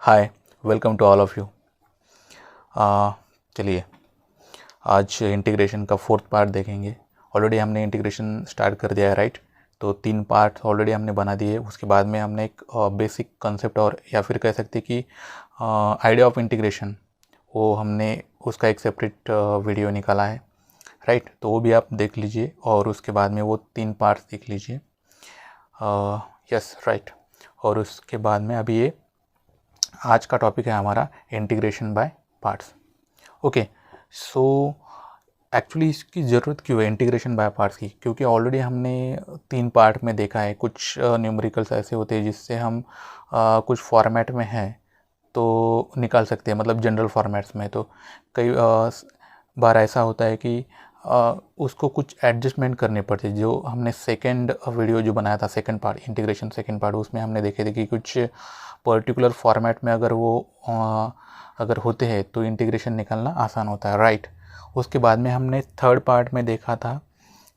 Hi, welcome to all of you. चलिए आज integration का फोर्थ पार्ट देखेंगे। ऑलरेडी हमने इंटीग्रेशन स्टार्ट कर दिया है, राइट। तो 3 पार्ट ऑलरेडी हमने बना दिए। उसके बाद में हमने एक बेसिक कंसेप्ट और या फिर कह सकते कि आइडिया ऑफ इंटीग्रेशन, वो हमने उसका एक सेपरेट वीडियो निकाला है, राइट। तो वो भी आप देख लीजिए और उसके बाद में वो 3 पार्ट्स देख लीजिए। Yes, right. और उसके बाद में अभी ये आज का टॉपिक है हमारा integration by parts. Okay, so actually इसकी ज़रूरत क्यों है इंटीग्रेशन बाय पार्ट्स की? क्योंकि ऑलरेडी हमने 3 पार्ट में देखा है। कुछ न्यूमेरिकल्स ऐसे होते हैं जिससे हम कुछ फॉर्मेट में हैं तो निकाल सकते हैं, मतलब जनरल फॉर्मेट्स में। तो कई बार ऐसा होता है कि उसको कुछ एडजस्टमेंट करनी पड़ती है। जो हमने सेकेंड वीडियो जो बनाया था, second part, integration second part, उसमें हमने देखे थे कि कुछ पर्टिकुलर फॉर्मेट में अगर वो अगर होते हैं तो इंटीग्रेशन निकालना आसान होता है, राइट। उसके बाद में हमने थर्ड पार्ट में देखा था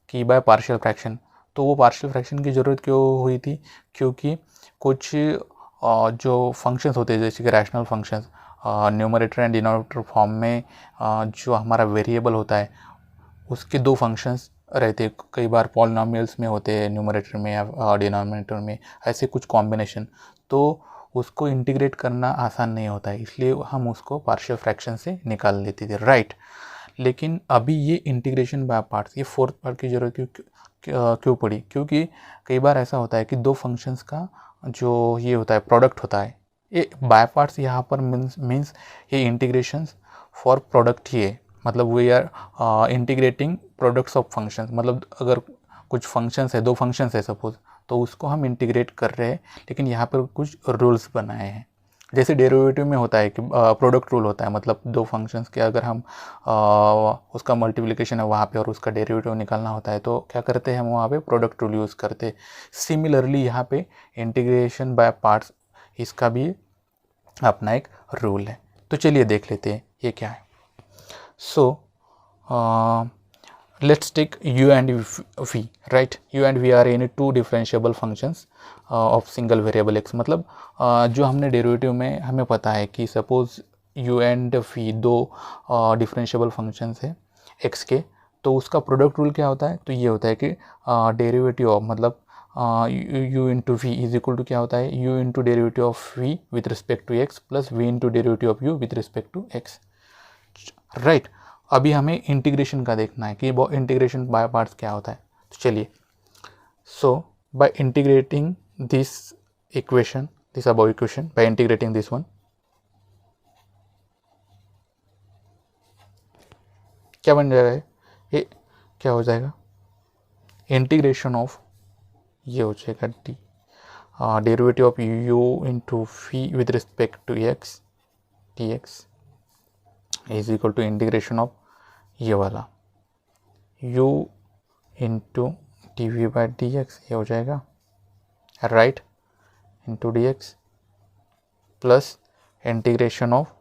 कि बाय पार्शियल फ्रैक्शन। तो वो पार्शियल फ्रैक्शन की ज़रूरत क्यों हुई थी? क्योंकि कुछ जो फंक्शंस होते हैं जैसे कि rational functions, numerator and denominator form में जो हमारा वेरिएबल होता है उसके 2 फंक्शंस रहते हैं। कई बार पॉलिनोमियल्स में होते हैं न्यूमरेटर में या डिनोमिनेटर में, ऐसे कुछ कॉम्बिनेशन। तो उसको इंटीग्रेट करना आसान नहीं होता है, इसलिए हम उसको पार्शियल फ्रैक्शन से निकाल लेते थे, राइट। लेकिन अभी ये इंटीग्रेशन बाय पार्ट्स, ये फोर्थ पार्ट की ज़रूरत क्यों पड़ी? क्योंकि कई बार ऐसा होता है कि 2 फंक्शंस का जो ये होता है प्रोडक्ट होता है। ये बाय पार्ट्स यहाँ पर मीन्स ये इंटीग्रेशंस फॉर प्रोडक्ट ही है। मतलब we are integrating products of functions. मतलब अगर कुछ फंक्शंस है, 2 फंक्शंस है सपोज, तो उसको हम इंटीग्रेट कर रहे हैं, लेकिन यहाँ पर कुछ रूल्स बनाए हैं। जैसे डेरिवेटिव में होता है कि प्रोडक्ट रूल होता है, मतलब 2 फंक्शंस के अगर हम उसका मल्टीप्लिकेशन है वहाँ पे और उसका डेरिवेटिव निकालना होता है तो क्या करते हैं हम वहाँ पे प्रोडक्ट रूल यूज़ करते हैं। सिमिलरली यहाँ पे इंटीग्रेशन बाय पार्ट्स, इसका भी अपना एक रूल है। तो चलिए देख लेते हैं ये क्या है। सो let's take u and v, right? u and v are any 2 differentiable functions of single variable x। मतलब जो हमने डेरिवेटिव में हमें पता है कि suppose u and v 2 differentiable functions है x के, तो उसका प्रोडक्ट रूल क्या होता है? तो ये होता है कि डेरिवेटिव ऑफ, मतलब u into v is equal to क्या होता है? u into derivative of v with respect to x plus v into derivative of u with respect to x, right. अभी हमें इंटीग्रेशन का देखना है कि वो इंटीग्रेशन बाय पार्ट्स क्या होता है। तो चलिए, so by integrating this equation, this above equation, by integrating this one, क्या बन जाएगा? ये क्या हो जाएगा? इंटीग्रेशन ऑफ, ये हो जाएगा d derivative of u into v with respect to x d x is equal to integration of ये वाला u into d v by d x, ये हो जाएगा, right, into d x plus integration of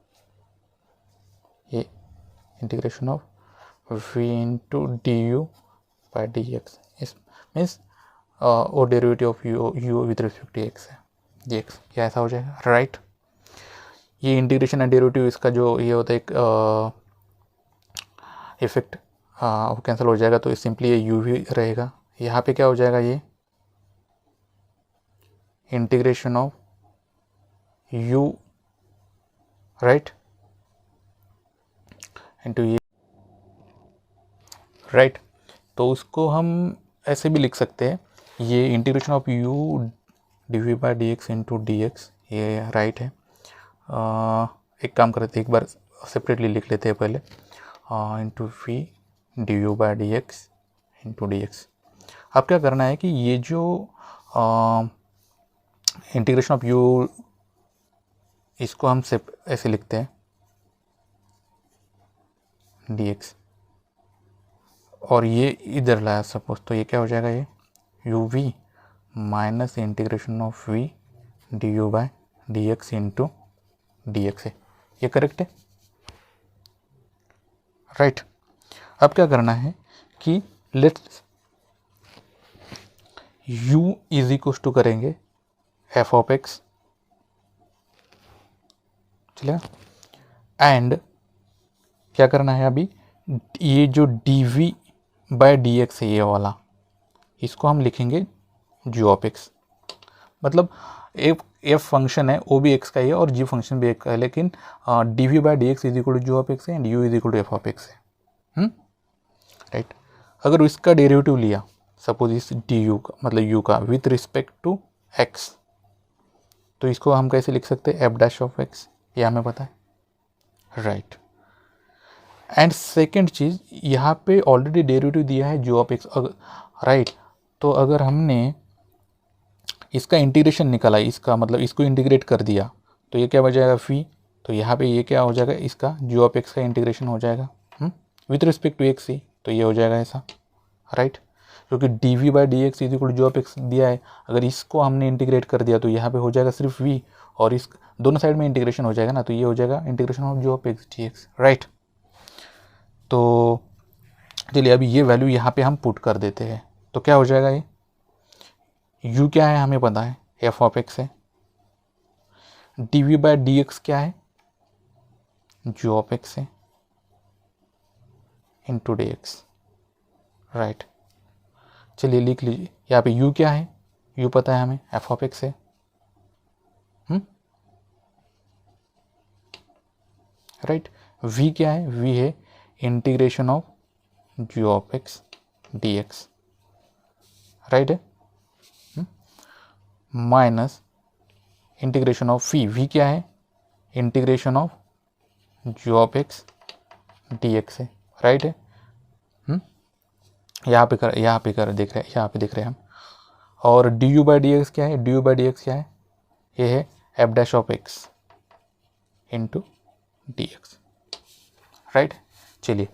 ये integration of v into d u by d x. इस means वो derivative of u with respect to x है, d x, क्या ऐसा हो जाएगा, राइट। ये इंटीग्रेशन एंड डेरिवेटिव, इसका जो ये होता है एक इफेक्ट वो कैंसिल हो जाएगा, तो सिंपली ये यू भी रहेगा। यहाँ पे क्या हो जाएगा? ये integration of u, right, into ये, राइट। तो उसको हम ऐसे भी लिख सकते हैं, ये integration of u d v by d x into d x, ये राइट है। एक काम करते हैं, एक बार सेपरेटली लिख लेते हैं पहले, into v d u by d x into d x. अब क्या करना है कि ये जो इंटीग्रेशन ऑफ यू, इसको हम ऐसे लिखते हैं डी एक्स, और ये इधर लाया सपोज, तो ये क्या हो जाएगा? ये u v minus integration of v d u by d x into d x है। ये करेक्ट है, राइट। अब क्या करना है कि let's u is equal to करेंगे एफ ऑफ एक्स चलेगा। एंड क्या करना है अभी, ये जो dv बाय dx है ये वाला, इसको हम लिखेंगे g ऑफ x। मतलब एफ फंक्शन है वो भी x का ही है और g फंक्शन भी x का है, लेकिन dv by dx is equal to g of x है and u is equal to f of x है। राइट। अगर इसका डेरिवेटिव लिया सपोज इस du का मतलब u का विथ रिस्पेक्ट टू x, तो इसको हम कैसे लिख सकते हैं, एफ डैश ऑफ x, ये हमें पता है। राइट। एंड सेकेंड चीज, यहाँ पे ऑलरेडी डेरिवेटिव दिया है जी ऑफ एक्स। राइट। तो अगर हमने इसका इंटीग्रेशन निकाला, इसका मतलब इसको इंटीग्रेट कर दिया, तो ये क्या हो जाएगा फी, तो यहाँ पे ये क्या हो जाएगा, इसका जी ऑफ एक्स का इंटीग्रेशन हो जाएगा विथ रिस्पेक्ट टू एक्स ही, तो ये हो जाएगा ऐसा। राइट। क्योंकि d v by d x is equal to g of x दिया है, अगर इसको हमने इंटीग्रेट कर दिया तो यहाँ पे हो जाएगा सिर्फ वी, और इस दोनों साइड में इंटीग्रेशन हो जाएगा ना, तो ये हो जाएगा integration of g of x d x. Right. तो चलिए अभी ये वैल्यू यहाँ पे हम पुट कर देते हैं, तो क्या हो जाएगा, ये u क्या है हमें पता है, f ऑफ x है, dv बाय dx क्या है, g ऑफ x है इंटू dx। राइट। चलिए लिख लीजिए, यहाँ पे u क्या है, u पता है हमें, f ऑफ x है। राइट। v क्या है, v है integration of g of x dx। Right है। माइनस इंटीग्रेशन ऑफ वी क्या है, integration of g of x d x है। राइट है। यहाँ पे देख रहे हैं हम। और d u by d x क्या है, d u by d x क्या है, ये है f dash of x into d x. Right. चलिए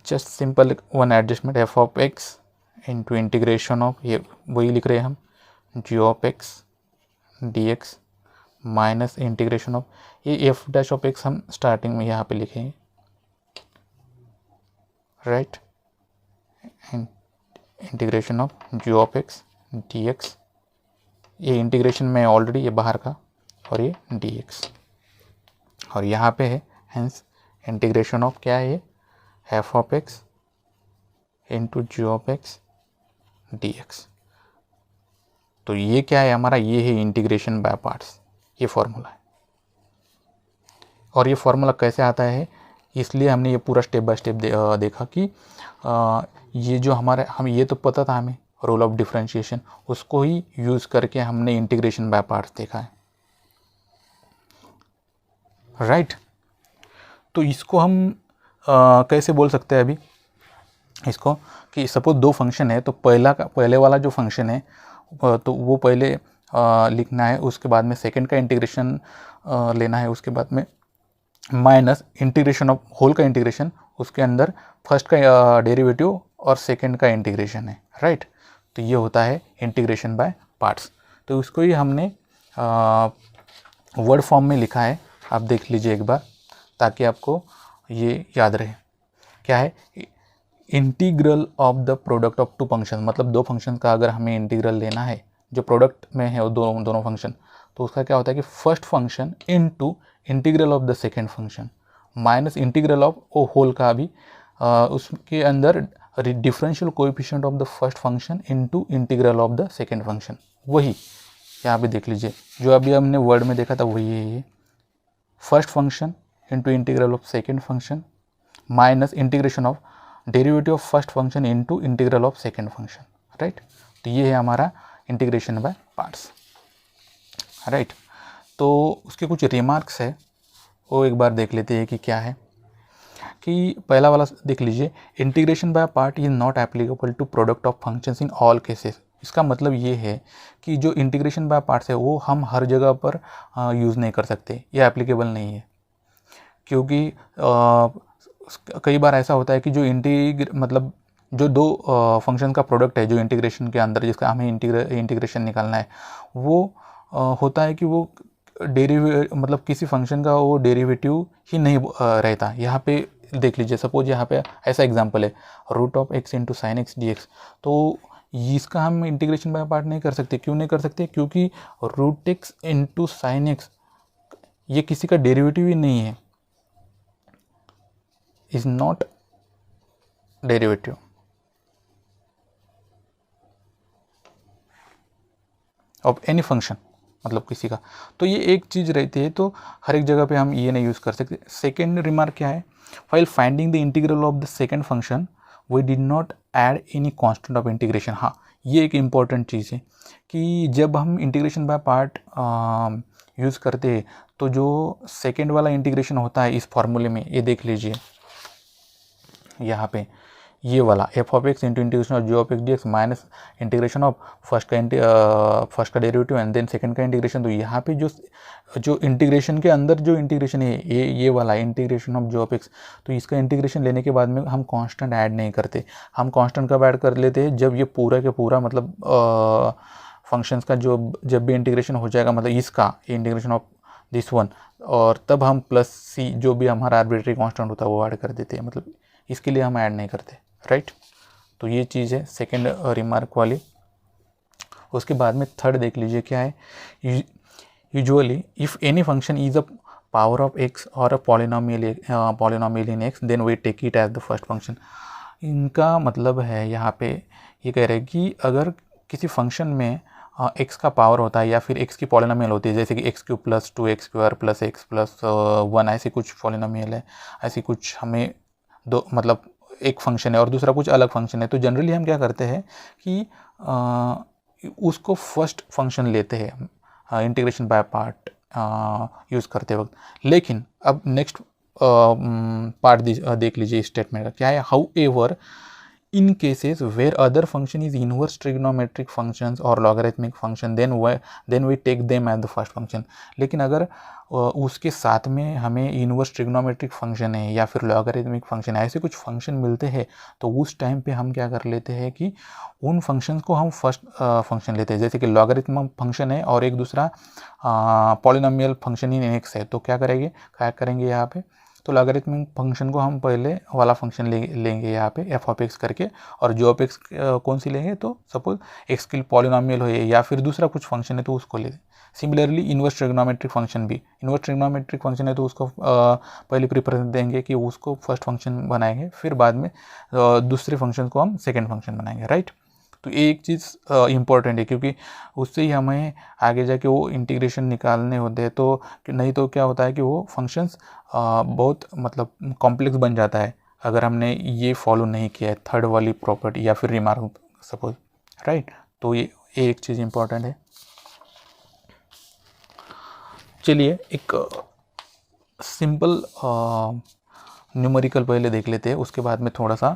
just simple one adjustment, f of x into integration of, ये वही लिख रहे हैं हम, g of x d x minus integration of, ये एफ डैश ऑफ एक्स हम स्टार्टिंग में यहाँ पे लिखेंगे। Right. Integration of g of x d x, ये इंटीग्रेशन में ऑलरेडी ये बाहर का, और ये डी एक्स, और यहाँ पे है हेंस इंटीग्रेशन ऑफ क्या है, ये f of x into g of x d x. तो ये क्या है हमारा, ये है इंटीग्रेशन बाय पार्ट्स, ये फॉर्मूला है। और ये फॉर्मूला कैसे आता है, इसलिए हमने ये पूरा स्टेप बाय स्टेप देखा कि ये जो हमारे, हम ये तो पता था हमें रूल ऑफ डिफरेंशिएशन, उसको ही यूज़ करके हमने इंटीग्रेशन बाय पार्ट्स देखा है। राइट। तो इसको हम कैसे बोल सकते हैं अभी इसको, कि सपोज दो फंक्शन है, तो पहले वाला जो फंक्शन है तो वो पहले लिखना है, उसके बाद में सेकंड का इंटीग्रेशन लेना है, उसके बाद में माइनस इंटीग्रेशन ऑफ होल का इंटीग्रेशन, उसके अंदर फर्स्ट का डेरिवेटिव और सेकंड का इंटीग्रेशन है। राइट। तो ये होता है इंटीग्रेशन बाय पार्ट्स। तो उसको ही हमने वर्ड फॉर्म में लिखा है, आप देख लीजिए एक बार ताकि आपको ये याद रहे। क्या है, integral of the product of two function, मतलब दो फंक्शन का अगर हमें इंटीग्रल लेना है जो प्रोडक्ट में है वो दोनों फंक्शन, तो उसका क्या होता है कि first function into integral of the second function minus integral of वो होल का भी उसके अंदर differential coefficient of the first function into integral of the second function. वही यहाँ पे देख लीजिए, जो अभी हमने वर्ड में देखा था वही है ये, first function into integral of second function minus integration of derivative of first function into integral of second function. Right. तो ये है हमारा इंटीग्रेशन बाय पार्ट्स। राइट। तो उसके कुछ रिमार्क्स है वो एक बार देख लेते हैं कि क्या है, कि पहला वाला देख लीजिए, integration by part is not applicable to product of functions in all cases. इसका मतलब ये है कि जो इंटीग्रेशन बाय पार्ट्स है वो हम हर जगह पर यूज़ नहीं कर सकते, ये एप्लीकेबल नहीं है, क्योंकि कई बार ऐसा होता है कि जो मतलब जो दो फंक्शन का प्रोडक्ट है जो इंटीग्रेशन के अंदर जिसका हमें इंटीग्रेशन निकालना है, वो होता है कि वो मतलब किसी फंक्शन का वो डेरिवेटिव ही नहीं रहता। यहाँ पे देख लीजिए, सपोज यहाँ पे ऐसा एग्जांपल है root of x into sine x d x, तो इसका हम इंटीग्रेशन बाय पार्ट नहीं कर सकते। क्यों नहीं कर सकते, क्योंकि root x into sine x ये किसी का डेरिवेटिव ही नहीं है, is not derivative. Of any function, मतलब किसी का। तो ये एक चीज़ रहती है, तो हर एक जगह पे हम ये नहीं यूज़ कर सकते। सेकेंड रिमार्क क्या है, while finding the integral of the second function we did not add any constant of integration। हाँ, ये एक इम्पॉर्टेंट चीज़ है कि जब हम इंटीग्रेशन बाय पार्ट यूज़ करते हैं तो जो सेकेंड वाला इंटीग्रेशन होता है इस फॉर्मूले में, ये देख लीजिए यहाँ पे, ये वाला f of x into integration of g of x d x minus integration of first का डेरिवेटिव एंड देन सेकंड का इंटीग्रेशन। तो यहाँ पे जो इंटीग्रेशन के अंदर जो इंटीग्रेशन है ये वाला integration of g of x, तो इसका इंटीग्रेशन लेने के बाद में हम कांस्टेंट ऐड नहीं करते। हम कांस्टेंट कब ऐड कर लेते हैं, जब ये पूरा के पूरा मतलब फंक्शंस का जो जब भी इंटीग्रेशन हो जाएगा, मतलब इसका इंटीग्रेशन ऑफ दिस वन, और तब हम प्लस सी जो भी हमारा आर्बिट्री कांस्टेंट होता है वो ऐड कर देते हैं, मतलब इसके लिए हम ऐड नहीं करते, राइट। तो ये चीज़ है सेकेंड रिमार्क वाली। उसके बाद में थर्ड देख लीजिए क्या है, usually if any function is a power of x और a polynomial in x then we take it as the first function. इनका मतलब है यहाँ पे ये कह रहे हैं कि अगर किसी फंक्शन में एक्स का पावर होता है या फिर एक्स की पॉलिनोमियल होती है, जैसे कि x cube plus 2x square plus x plus 1, ऐसी कुछ पॉलिनोमियल है, ऐसी कुछ हमें दो, मतलब एक फंक्शन है और दूसरा कुछ अलग फंक्शन है, तो जनरली हम क्या करते हैं कि उसको फर्स्ट फंक्शन लेते हैं इंटीग्रेशन बाय पार्ट यूज़ करते वक्त। लेकिन अब नेक्स्ट पार्ट देख लीजिए स्टेटमेंट का क्या है, how ever in cases where other function is inverse trigonometric functions or logarithmic function then we take them as the first function। लेकिन अगर उसके साथ में हमें इनवर्स ट्रिग्नोमेट्रिक फंक्शन है या फिर लॉगरिथमिक फंक्शन है, ऐसे कुछ फंक्शन मिलते हैं, तो उस टाइम पे हम क्या कर लेते हैं कि उन फंक्शंस को हम फर्स्ट फंक्शन लेते हैं। जैसे कि लॉगरिथमिक फंक्शन है और एक दूसरा पॉलिनोमियल फंक्शन इन एक्स है, तो क्या करेंगे यहाँ पे, तो लॉगरिथमिक फंक्शन को हम पहले वाला फंक्शन लेंगे यहाँ पे एफ ऑफ एक्स करके, और जी ऑफ एक्स कौन सी लेंगे, तो सपोज एक्स की पॉलिनोमियल हो या फिर दूसरा कुछ फंक्शन है तो उसको ले। सिमिलरली इनवर्स ट्रिग्नोमेट्रिक फंक्शन भी, इनवर्स ट्रिग्नोमेट्रिक फंक्शन है तो उसको पहले प्रेफरेंस देंगे कि उसको फर्स्ट फंक्शन बनाएंगे, फिर बाद में दूसरे फंक्शन को हम सेकेंड फंक्शन बनाएंगे, राइट। तो एक चीज़ इम्पॉर्टेंट है क्योंकि उससे ही हमें आगे जाके वो इंटीग्रेशन निकालने होते हैं, तो नहीं तो क्या होता है कि वो फंक्शंस बहुत मतलब कॉम्प्लेक्स बन जाता है अगर हमने ये फॉलो नहीं किया है थर्ड वाली प्रॉपर्टी या फिर रिमार्क सपोज, राइट। तो ये एक चीज़ इम्पॉर्टेंट है। चलिए एक सिंपल न्यूमेरिकल पहले देख लेते हैं, उसके बाद में थोड़ा सा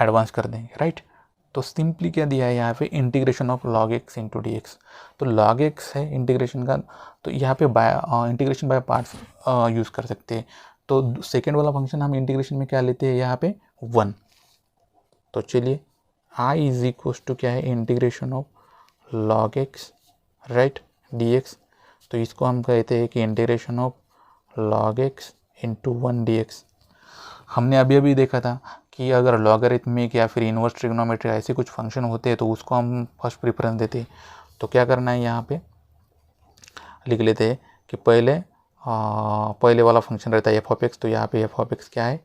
एडवांस कर देंगे, राइट। तो सिंपली क्या दिया है यहाँ पे, integration of log x into d x. तो लॉग एक्स है इंटीग्रेशन का, तो यहाँ पे इंटीग्रेशन बाय पार्ट्स यूज़ कर सकते हैं। तो सेकेंड वाला फंक्शन हम इंटीग्रेशन में क्या लेते हैं यहाँ पे 1। तो चलिए i इज इक्व टू क्या है, integration of log x, right, D x. तो इसको हम कहते हैं कि integration of log x into 1 D x. हमने अभी देखा था कि अगर लॉगरिथमिक या फिर इनवर्स ट्रिग्नोमेट्री ऐसे कुछ फंक्शन होते हैं तो उसको हम फर्स्ट प्रेफरेंस देते हैं। तो क्या करना है, यहाँ पे लिख लेते हैं कि पहले वाला फंक्शन रहता है एफ ऑफ एक्स, तो यहाँ पे एफ ऑफ एक्स क्या है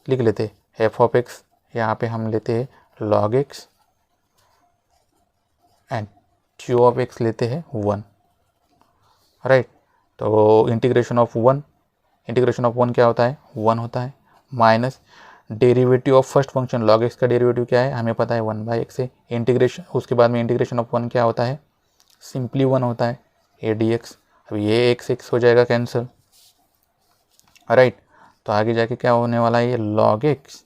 लिख लेते हैं, एफ ऑफ एक्स यहाँ पे हम लेते हैं log x and g of x लेते हैं 1, राइट। तो इंटीग्रेशन ऑफ 1 क्या होता है, 1 होता है, minus derivative of first function log x का डेरिवेटिव क्या है हमें पता है 1/x है, इंटीग्रेशन उसके बाद में इंटीग्रेशन ऑफ 1 क्या होता है, सिंपली 1 होता है, ए डी एक्स। अब ये x हो जाएगा कैंसिल, राइट। तो आगे जाके क्या होने वाला है, ये log x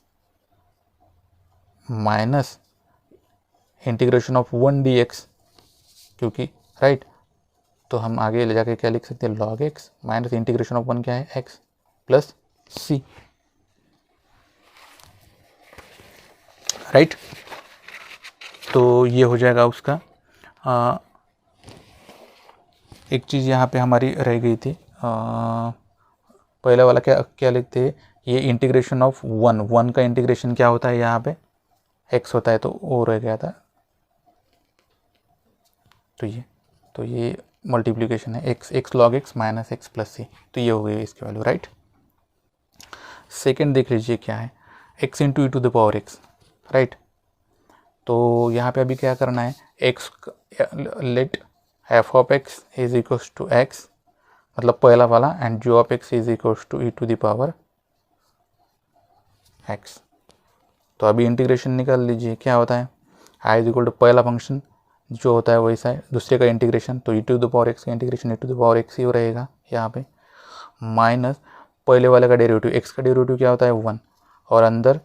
minus integration of 1 D x, क्योंकि राइट। तो हम आगे ले जाके क्या लिख सकते हैं, log x minus integration of 1 क्या है, x प्लस सी, राइट। तो ये हो जाएगा उसका। एक चीज़ यहाँ पे हमारी रह गई थी, पहला वाला क्या लिखते हैं, ये इंटीग्रेशन ऑफ 1 का इंटीग्रेशन क्या होता है, यहाँ पे x होता है, तो वो रह गया था। तो ये मल्टीप्लीकेशन है, x log x minus x plus c, तो ये हो गई इसकी वैल्यू, राइट। सेकेंड देख लीजिए क्या है, x into e to the power x, right. तो यहाँ पे अभी क्या करना है, x let f of x is equals to x, मतलब पहला वाला, and g of x is equals to e to the power x. तो अभी इंटीग्रेशन निकाल लीजिए, क्या होता है, आई इज इक्वल टू पहला फंक्शन जो होता है वैसा है, दूसरे का इंटीग्रेशन, तो e to the power x का integration e to the power x ही रहेगा यहाँ पे, माइनस पहले वाले का डेरिवेटिव, एक्स का डेरिवेटिव क्या होता है 1, और अंदर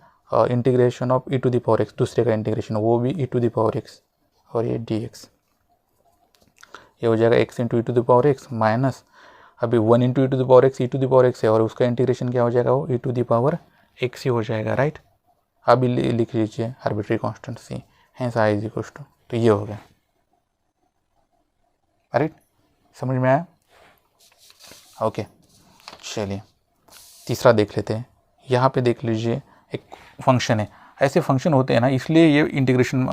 integration of e to the power x, दूसरे का इंटीग्रेशन वो भी e to the power x, और ये डी एक्स, ये हो जाएगा x into e to the power x minus, अभी 1 into e to the power x, e to the power x है, और उसका इंटीग्रेशन क्या हो जाएगा, वो e to the power x ही हो जाएगा, राइट। अभी लिख लीजिए arbitrary constant c, hence I is equal to, तो ये हो गया, राइट, समझ में आया, ओके। चलिए तीसरा देख लेते हैं, यहाँ पे देख लीजिए एक फंक्शन है, ऐसे फंक्शन होते हैं ना, इसलिए ये इंटीग्रेशन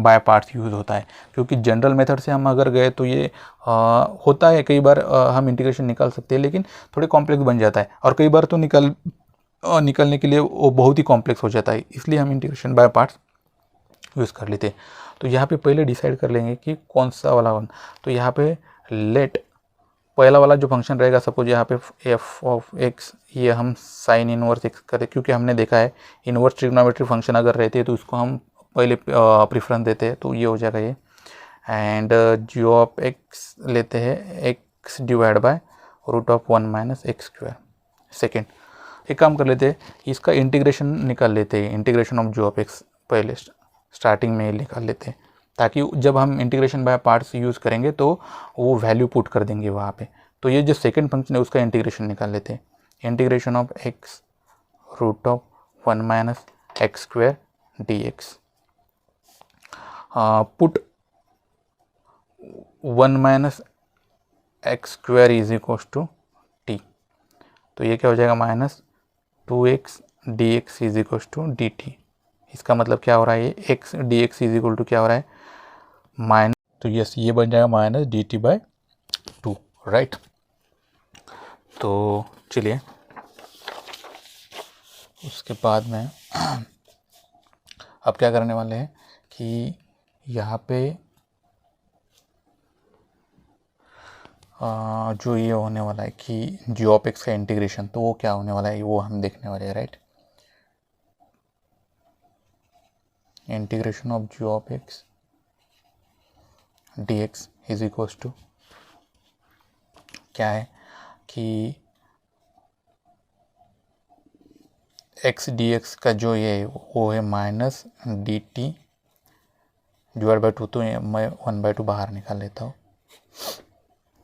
बाय पार्ट्स यूज़ होता है, क्योंकि जनरल मेथड से हम अगर गए तो ये होता है कई बार हम इंटीग्रेशन निकाल सकते हैं, लेकिन थोड़े कॉम्प्लेक्स बन जाता है, और कई बार तो निकलने के लिए वो बहुत ही कॉम्प्लेक्स हो जाता है, इसलिए हम इंटीग्रेशन बाय पार्ट्स यूज़ कर लेते हैं। तो यहाँ पे पहले डिसाइड कर लेंगे कि कौन सा वाला वन, तो यहाँ पे लेट पहला वाला जो फंक्शन रहेगा, सपोज यहाँ पे एफ ऑफ एक्स, ये हम साइन इनवर्स एक्स करें, क्योंकि हमने देखा है इनवर्स ट्रिग्नोमेट्री फंक्शन अगर रहते हैं तो उसको हम पहले प्रेफरेंस देते हैं, तो ये हो जाएगा ये, एंड जी ऑफ एक्स लेते हैं x divide by root of 1 minus x square. Second एक काम कर लेते हैं, इसका इंटीग्रेशन निकाल लेते हैं, integration of g of x पहले स्टार्टिंग में निकाल लेते हैं, ताकि जब हम इंटीग्रेशन बाय पार्ट्स यूज़ करेंगे तो वो वैल्यू पुट कर देंगे वहाँ पे। तो ये जो सेकंड फंक्शन है उसका इंटीग्रेशन निकाल लेते हैं, integration of x root of 1 minus x square d x, put 1 minus x square is equal to t, तो ये क्या हो जाएगा, minus 2x d x is equal to d t. इसका मतलब क्या हो रहा है, ये x d x is equal to क्या हो रहा है, माइनस, तो यस ये बन जाएगा minus d T by 2, right. तो चलिए उसके बाद में अब क्या करने वाले हैं कि यहाँ पे जो ये होने वाला है कि जी ऑफ एक्स का इंटीग्रेशन, तो वो क्या होने वाला है वो हम देखने वाले हैं, right. Integration of g of x d x is equals to क्या है कि एक्स डी एक्स का जो ये वो है minus d t divide by 2, तो मैं 1/2 बाहर निकाल लेता हूँ,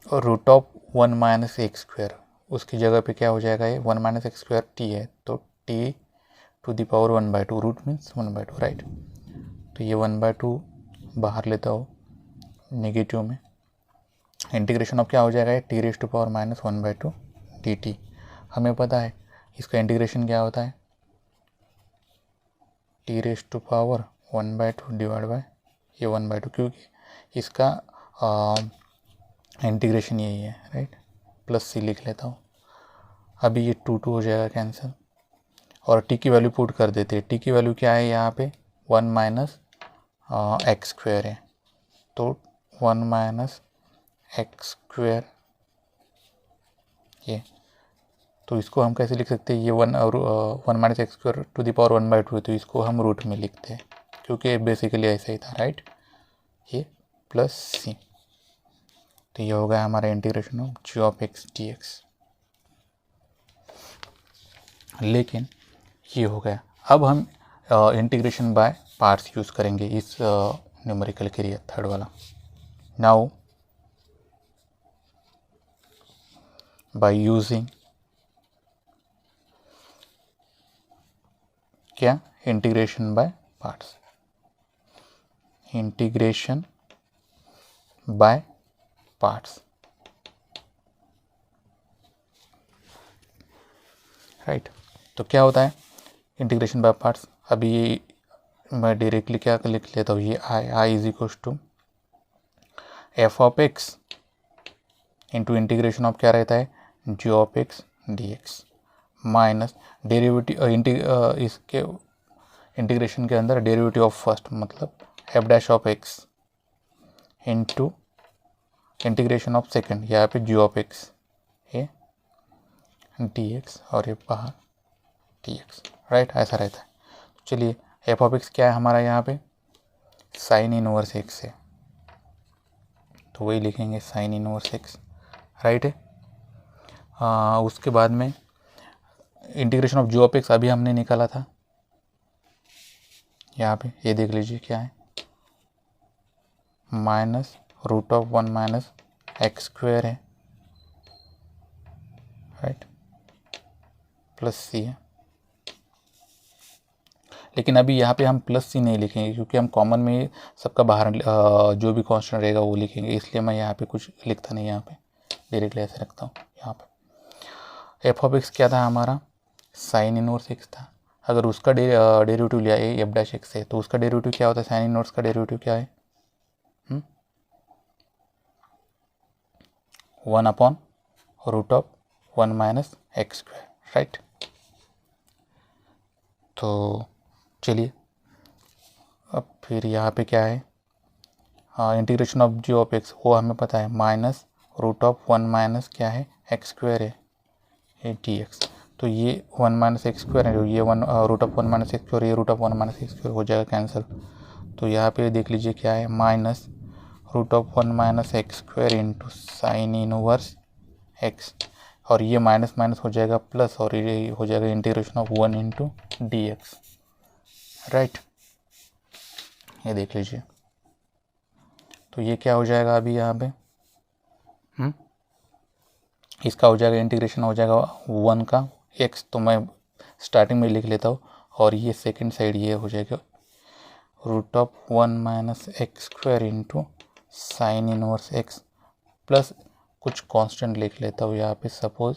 और root of 1 minus x square, उसकी जगह पे क्या हो जाएगा, ये 1 माइनस एक्स स्क्वायर टी है, तो t to the power 1/2, root means 1/2, right. तो ये 1/2 बाहर लेता हूँ नेगेटिव में, इंटीग्रेशन ऑफ क्या हो जाएगा, t raise to power minus 1/2 d t. हमें पता है इसका इंटीग्रेशन क्या होता है, t raise to power 1/2 divide by ये 1/2, क्योंकि इसका इंटीग्रेशन यही है, राइट, प्लस सी लिख लेता हूँ। अभी ये 2 हो जाएगा कैंसिल, और टी की वैल्यू पुट कर देते हैं, टी की वैल्यू क्या है यहाँ पे 1 माइनस एक्स स्क्वायर है, तो 1 माइनस एक्स स्क्वायर ये, तो इसको हम कैसे लिख सकते हैं, ये 1 minus x square to the power 1/2, तो इसको हम रूट में लिखते हैं, क्योंकि बेसिकली ऐसा ही था, राइट, ये प्लस सी। तो ये हो गया हमारा integration of g of x d x, लेकिन ये हो गया। अब हम इंटीग्रेशन बाय पार्ट्स यूज़ करेंगे इस न्यूमेरिकल के लिए, थर्ड वाला। नाउ बाय यूजिंग क्या, integration by parts, integration by parts, right. तो क्या होता है इंटीग्रेशन बाय पार्ट्स, अभी ये मैं डायरेक्टली क्या लिख लेता हूँ, ये I is equal to f of x into integration of क्या रहता है g of x d x minus derivative इसके इंटीग्रेशन के अंदर डेरिवेटिव ऑफ फर्स्ट मतलब f dash of x into integration of second यहाँ पे जी ऑफ एक्स ये डी एक्स और ये बाहर डी एक्स राइट, ऐसा रहता है। चलिए एफ ऑफ एक्स क्या है हमारा यहाँ पे साइन इनवर्स एक्स है, तो वही लिखेंगे साइन इनवर्स एक्स राइट है। उसके बाद में integration of g of x अभी हमने निकाला था, यहाँ पे ये देख लीजिए क्या है minus root of 1 minus x square है राइट प्लस सी है। लेकिन अभी यहाँ पे हम प्लस सी नहीं लिखेंगे क्योंकि हम कॉमन में सबका बाहर जो भी कांस्टेंट रहेगा वो लिखेंगे, इसलिए मैं यहाँ पे कुछ लिखता नहीं, यहाँ पे डायरेक्टली ऐसे रखता हूँ। यहाँ पे एफ ऑफ एक्स क्या था हमारा साइन इनवर्स एक्स था, अगर उसका डेरिवेटिव लिया ए एफ डैश एक्स है तो उसका डेरिवेटिव क्या होता है साइन इनवर्स का डेरिवेटिव क्या है 1 upon root of 1 minus x square right. तो चलिए अब फिर यहाँ पे क्या है integration of g of x वो हमें पता है माइनस रूट ऑफ 1 माइनस क्या है एक्स स्क्वायर है ये डी एक्स, तो ये 1 माइनस एक्स स्क्वायर है, ये root of 1 minus x square, ये root of 1 minus x square हो जाएगा कैंसिल। तो यहाँ पे देख लीजिए क्या है minus root of 1 minus x square into sine inverse x, और ये माइनस माइनस हो जाएगा प्लस, और ये हो जाएगा integration of 1 into d x right, ये देख लीजिए। तो ये क्या हो जाएगा अभी यहाँ पे इसका हो जाएगा इंटीग्रेशन हो जाएगा 1 का एक्स, तो मैं स्टार्टिंग में लिख लेता हूँ, और ये सेकंड साइड ये हो जाएगा root of 1 minus x square into sine inverse x plus कुछ कांस्टेंट लिख लेता हूँ यहाँ पे, सपोज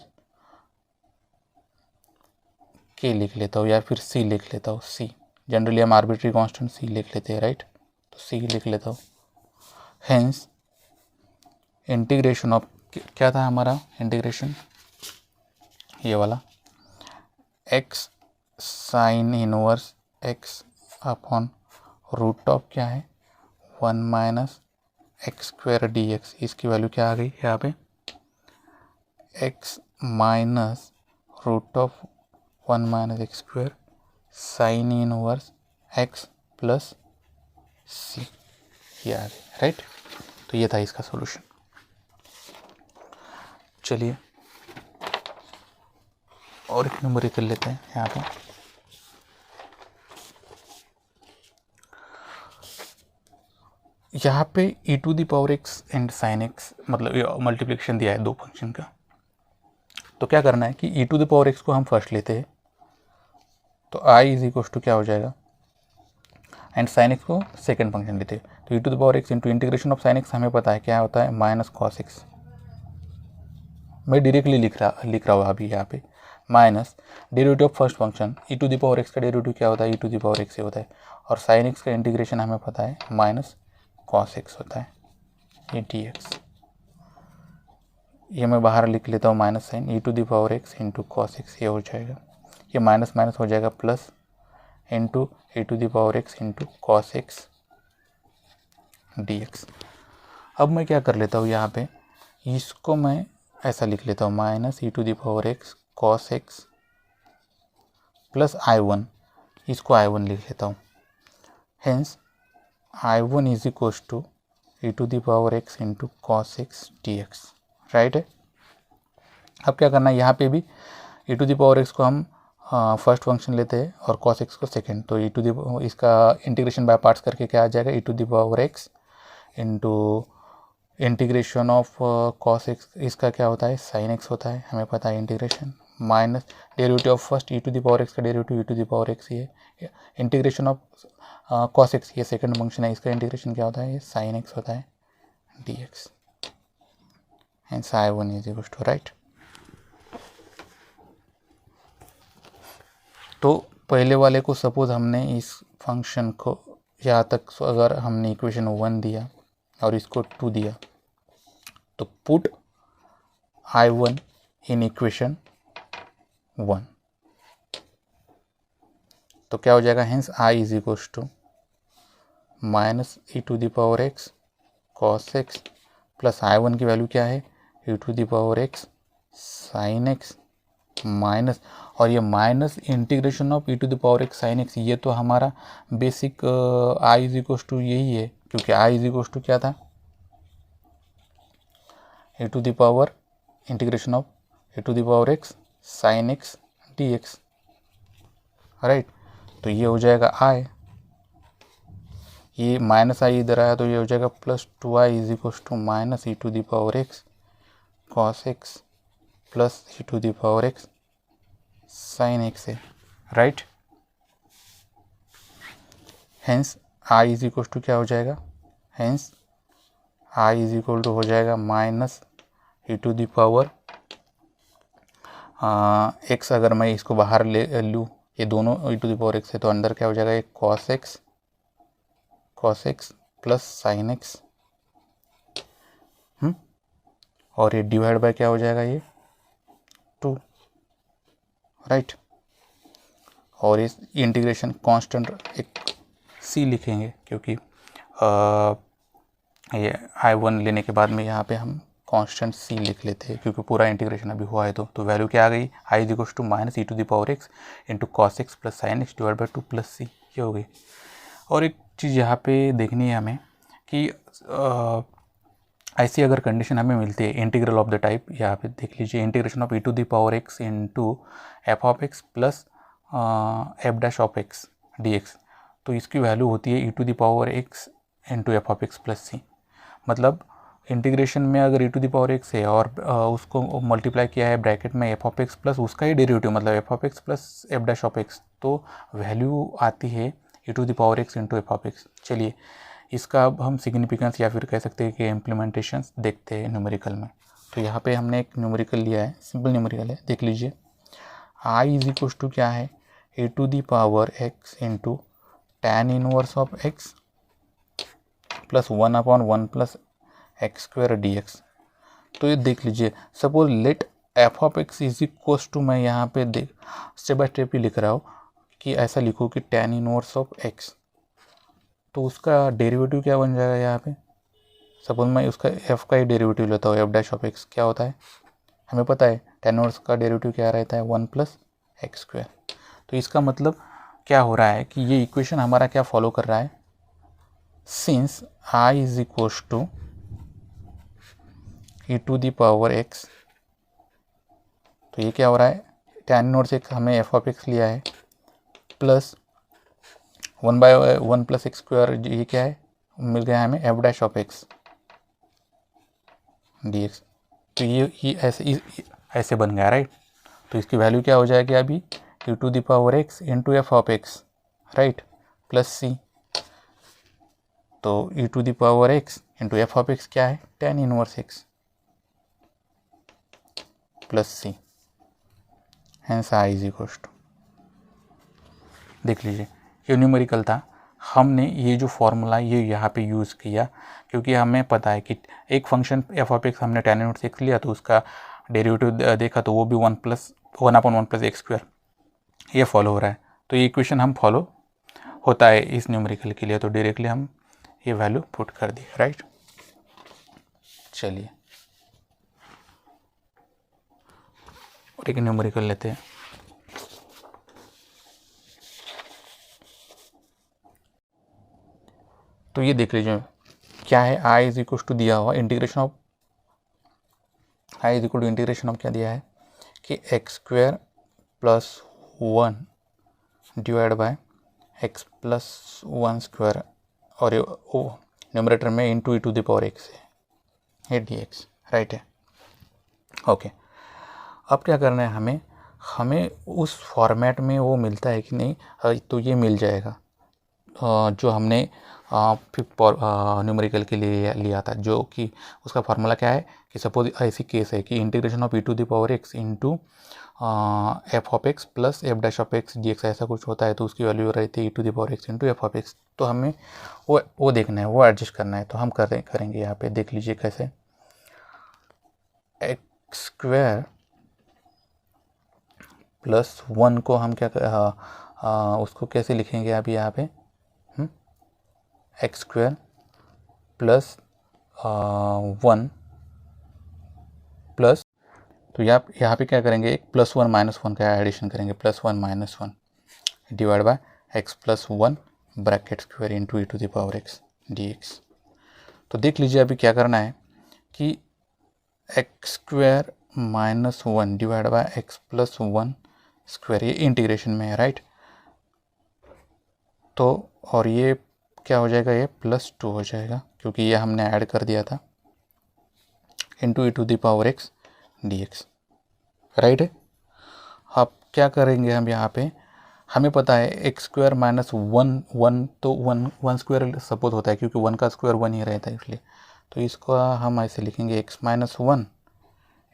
के लिख लेता हूँ या फिर सी लिख लेता हूँ, सी जनरली हम आर्बिट्री कांस्टेंट सी लिख लेते हैं राइट, तो सी लिख लेता हूँ। हेंस इंटीग्रेशन ऑफ क्या था हमारा इंटीग्रेशन ये वाला x sine inverse x upon root of क्या है 1 minus x square d x, इसकी वैल्यू क्या आ गई यहाँ पे x minus root of 1 minus x square sine inverse x plus c, ये आ गई राइट। तो ये था इसका सॉल्यूशन। चलिए और एक नंबर कर लेते हैं यहाँ पे, यहाँ पे e to the power x and sine x मतलब मल्टीप्लिकेशन दिया है दो फंक्शन का, तो क्या करना है कि e to the power x को हम फर्स्ट लेते हैं, तो i इज इक्वल टू क्या हो जाएगा एंड साइन एक्स को सेकेंड फंक्शन लेते हैं, तो e to the power x into integration of sine x हमें पता है क्या होता है माइनस कॉस एक्स, मैं डायरेक्टली लिख रहा हूँ अभी यहाँ पे minus derivative of first function e to the power x का डेरिवेटिव क्या होता है e to the power x से होता है, और साइन एक्स का इंटीग्रेशन हमें पता है माइनस कॉस एक्स होता है ये डी एक्स, ये मैं बाहर लिख लेता हूँ minus sine e to the power x into cos x, ये हो जाएगा ये माइनस माइनस हो जाएगा plus into e to the power x into cos x d x. अब मैं क्या कर लेता हूँ यहाँ पे इसको मैं ऐसा लिख लेता हूँ minus e to the power x cos x plus i1, इसको i1 लिख लेता हूँ, hence i1 is equal to e to the power x into cos x d x right है। अब क्या करना है यहाँ पे भी e to the power x को हम फर्स्ट फंक्शन लेते हैं और कॉस एक्स को सेकेंड, तो ई टू द इसका इंटीग्रेशन बाय पार्ट्स करके क्या आ जाएगा e to the power x into integration of cos x, इसका क्या होता है साइन एक्स होता है हमें पता है integration, minus derivative of first e to the power x का derivative e to the power x, ये इंटीग्रेशन ऑफ कॉस एक्स ये सेकंड फंक्शन है, इसका इंटीग्रेशन क्या होता है ये साइन एक्स होता है d x, hence i1 is equal to right. तो पहले वाले को सपोज हमने इस फंक्शन को यहाँ तक अगर हमने इक्वेशन 1 दिया और इसको 2 दिया, तो पुट I1 इन इक्वेशन 1। तो क्या हो जाएगा, hence I is equal to minus e to the power x cos x plus I1 की वैल्यू क्या है, e to the power x sine x minus, और ये minus integration of e to the power x sine x, ये तो हमारा basic I is equal to यही है, क्योंकि आई इज इक्वल टू क्या था, a to the power integration of a to the power x sine x d x, right. तो ये हो जाएगा आई, ये माइनस आई इधर आया तो ये हो जाएगा plus 2i is equal to minus e to the power x cos x plus e to the power x sine x है, right. Hence I is equal to क्या हो जाएगा, hence I is equal to हो जाएगा minus e to the power x, अगर मैं इसको बाहर ले लूँ, ये दोनों e to the power x है तो अंदर क्या हो जाएगा, एक cos x plus sine x, और ये डिवाइड बाय क्या हो जाएगा, ये 2, राइट। और इस इंटीग्रेशन कांस्टेंट एक c लिखेंगे, क्योंकि ये I1 लेने के बाद में यहाँ पे हम कांस्टेंट c लिख लेते हैं, क्योंकि पूरा इंटीग्रेशन अभी हुआ है। तो वैल्यू क्या आ गई, I is equal to minus e to the power x into cos x plus sine x divide by 2 plus c, ये हो गई। और एक चीज़ यहाँ पे देखनी है हमें कि ऐसी अगर कंडीशन हमें मिलती है इंटीग्रल ऑफ द टाइप, यहाँ पे देख लीजिए, integration of e to the power x into f of x plus f dash of x d x, तो इसकी वैल्यू होती है e to the power x into f of x plus c. मतलब integration में अगर e to the power x है और उसको मल्टीप्लाई किया है ब्रैकेट में एफ ऑफ एक्स प्लस उसका ही डेरिवेटिव, मतलब f of x plus f dash of x, तो वैल्यू आती है e to the power x into f of x. चलिए इसका अब हम सिग्निफिकेंस या फिर कह सकते हैं कि इम्प्लीमेंटेशन देखते हैं न्यूमेरिकल में। तो यहाँ पे हमने एक न्यूमेरिकल लिया है, सिंपल न्यूमेरिकल है, देख लीजिए। आई इज इक्वल टू क्या है, a to the power x into tan inverse of x plus 1/1 plus x square d x. तो ये देख लीजिए, suppose let f of x is equal to, मैं यहाँ पे देख स्टेप बाय स्टेप ही लिख रहा हूँ कि ऐसा लिखो कि टैन इनवर्स ऑफ एक्स, तो उसका डेरिवेटिव क्या बन जाएगा यहाँ पे, सपोज मैं उसका एफ का ही डेरिवेटिव लेता हूँ, एफ डैश ऑफ एक्स क्या होता है, हमें पता है टैन इनवर्स का डेरिवेटिव क्या रहता है, 1 प्लस एक्स स्क्वायर। तो इसका मतलब क्या हो रहा है कि ये इक्वेशन हमारा क्या फॉलो कर रहा है, since I is equal to e to the power x, तो ये क्या हो रहा है, टैन इनवर्स एक्स हमने एफ ऑफ एक्स लिया है प्लस 1/1 प्लस एक्स स्क्वायर, ये क्या है, मिल गया हमें F dash of x d x. तो ये ऐसे बन गया, राइट। तो इसकी वैल्यू क्या हो जाएगी अभी, e to the power x into f of x, right, plus c. तो e to the power x into f of x क्या है, tan inverse x plus c, hence I is equal to, देख लीजिए ये numerical था, हमने ये जो फॉर्मूला ये यहाँ पे यूज़ किया, क्योंकि हमें पता है कि एक फंक्शन एफ ऑफ एक्स हमने टैन इनवर्स एक्स लिया तो उसका डेरिवेटिव देखा तो वो भी 1/1 प्लस एक्स स्क्वायर, ये फॉलो हो रहा है। तो ये इक्वेशन हम फॉलो होता है इस न्यूमेरिकल के लिए, तो डायरेक्टली हम ये वैल्यू पुट कर दी, राइट। चलिए और एक न्यूमेरिकल लेते हैं। तो ये देख लीजिए क्या है, आई इज इक्वल टू दिया हुआ integration of, I is equal to integration of क्या दिया है कि x square plus 1 divide by x plus 1 square, और ये न्यूमरेटर में into e to the power x है, ये डी एक्स, राइट है, ओके। अब क्या करना है हमें उस फॉर्मेट में वो मिलता है कि नहीं, तो ये मिल जाएगा जो हमने फिफ्थ न्यूमेरिकल के लिए लिया था, जो कि उसका फार्मूला क्या है कि सपोज ऐसी केस है कि integration of e to the power x into f of x plus f dash of x d x, ऐसा कुछ होता है, तो उसकी वैल्यू रहती है e to the power x into f of x. तो हमें वो देखना है, वो एडजस्ट करना है, तो हम करेंगे यहाँ पे, देख लीजिए कैसे। स्क्वायर प्लस 1 को हम क्या उसको कैसे लिखेंगे अभी यहाँ पे, एक्स स्क्वायर प्लस 1 प्लस, तो यहाँ पे क्या करेंगे, एक +1 - 1 का एडिशन करेंगे, +1 - 1 divide by x + 1 bracket square into e⁻x dx। तो देख लीजिए अभी क्या करना है कि x square -1 divide by x + 1 square, ये इंटीग्रेशन में है राइट। तो और ये क्या हो जाएगा, ये +2 हो जाएगा क्योंकि ये हमने ऐड कर दिया था, इंटू e⁻x dx राइट है। अब क्या करेंगे हम यहाँ पे, हमें पता है x स्क्वायर -1 तो 1 स्क्वायर सपोज होता है क्योंकि 1 का स्क्वायर 1 ही रहता है इसलिए, तो इसको हम ऐसे लिखेंगे x - 1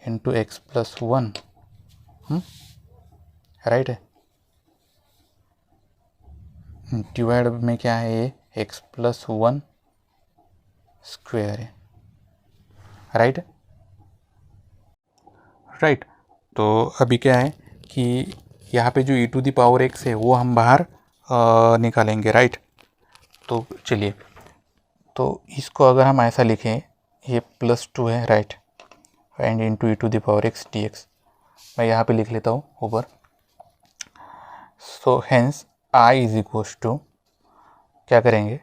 इंटू x + 1 राइट है, डिवाइड में क्या है ये x + 1 स्क्वायर है राइट। तो अभी क्या है कि यहाँ पे जो e⁻x है वो हम बाहर निकालेंगे राइट। तो चलिए, तो इसको अगर हम ऐसा लिखें, ये +2 है right, and into e⁻x dx, मैं यहाँ पे लिख लेता हूँ ऊपर। So hence I is equals to क्या करेंगे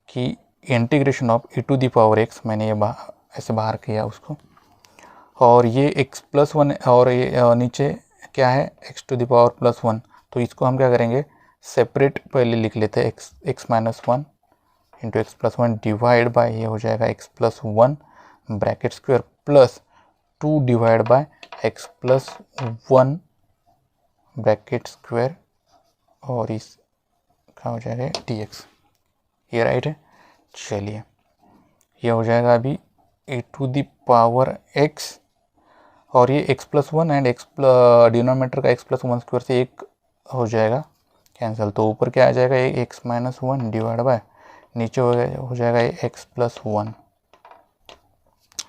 कि इंटीग्रेशन ऑफ e⁻x, मैंने ये ऐसे बाहर किया उसको, और ये x + 1 और ये नीचे क्या है x⁻+1, तो इसको हम क्या करेंगे सेपरेट पहले लिख लेते हैं, x - 1 into x + 1 divide by ये हो जाएगा x + 1 bracket square plus 2 divide by x + 1 bracket square, और इस क्या हो जाएगा dx, ये राइट है। चलिए ये हो जाएगा अभी e⁻x, और ये x + 1 एंड डिनोमिनेटर का x + 1 स्क्वायर से एक हो जाएगा कैंसिल, तो ऊपर क्या आ जाएगा ये x - 1 डिवाइड बाय नीचे हो जाएगा ये x + 1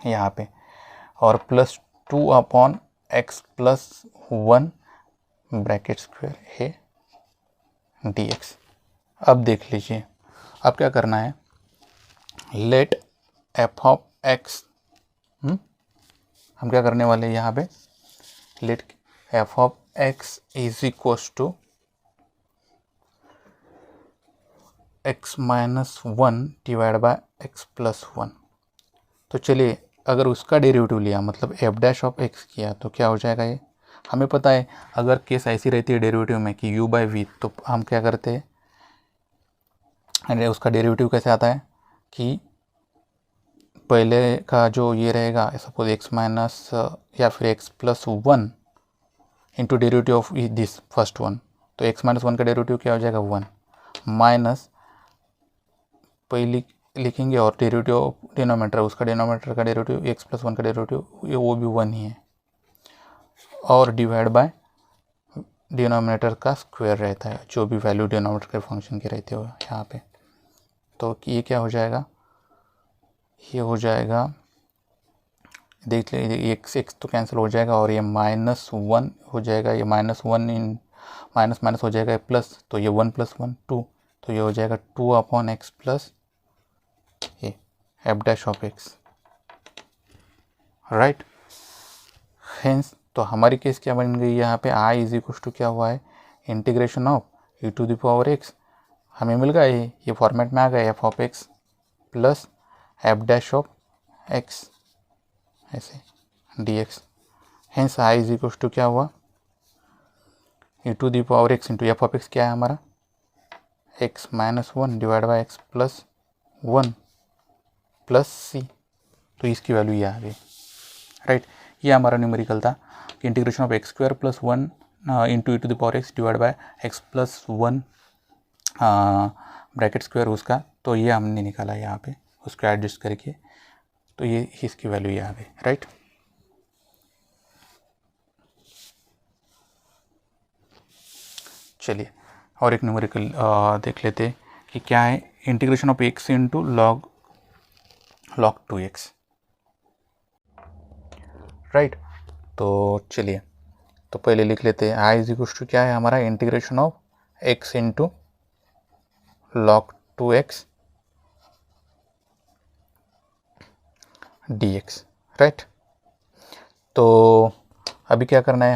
यहाँ पे, और +2 अपॉन x + 1 ब्रैकेट स्क्वायर है dx। अब देख लीजिए, अब क्या करना है, लेट f ऑफ x, हम क्या करने वाले हैं यहाँ पे, let f of x is equals to x - 1 divide by x + 1। तो चलिए अगर उसका डेरिवेटिव लिया, मतलब f' ऑफ x किया, तो क्या हो जाएगा ये, हमें पता है अगर केस ऐसी रहती है डेरिवेटिव में कि u/v, तो हम क्या करते हैं, उसका डेरिवेटिव कैसे आता है कि पहले का जो ये रहेगा सपोज x माइनस या फिर x + 1 into derivative of this first one, तो x - 1 का डेरिवेटिव क्या हो जाएगा 1 माइनस पहले लिखेंगे, और डेरिवेटिव ऑफ डिनोमिनेटर, उसका डिनोमिनेटर का डेरिवेटिव x + 1 का डेरिवेटिव वो भी 1 ही है, और डिवाइड बाय डिनोमिनेटर का स्क्वायर रहता है, जो भी वैल्यू डिनोमिनेटर के फंक्शन के रहते हो यहाँ पे। तो ये क्या हो जाएगा, ये हो जाएगा, देख लीजिए x तो कैंसिल हो जाएगा, और ये -1 हो जाएगा, ये -1 इन माइनस हो जाएगा प्लस, तो ये 1 + 1 2, तो ये हो जाएगा 2 अपॉन x प्लस ये f' of x right. Hence तो हमारी केस क्या बन गई यहाँ पे, I इज इक्वल टू क्या हुआ है, इंटीग्रेशन ऑफ e⁻x, हमें मिल गया ये फॉर्मेट में आ गया f of x plus f' of x ऐसे dx। Hence I is equal to क्या हुआ, e⁻x into f of x क्या है हमारा x - 1 divide by x + 1 plus c, तो इसकी वैल्यू ये आ गई राइट। ये हमारा न्यूमेरिकल था कि integration of x square + 1 into e⁻x divide by x + 1 bracket square उसका, तो ये हमने निकाला यहाँ पे उसको एडजस्ट करके, तो ये इसकी वैल्यू ये आ गई राइट। चलिए और एक न्यूमेरिकल देख लेते हैं कि क्या है, integration of x into log 2x right. तो चलिए, तो पहले लिख लेते हैं आई इज इक्वल टू क्या है हमारा, integration of x into log 2x dx, right. तो अभी क्या करना है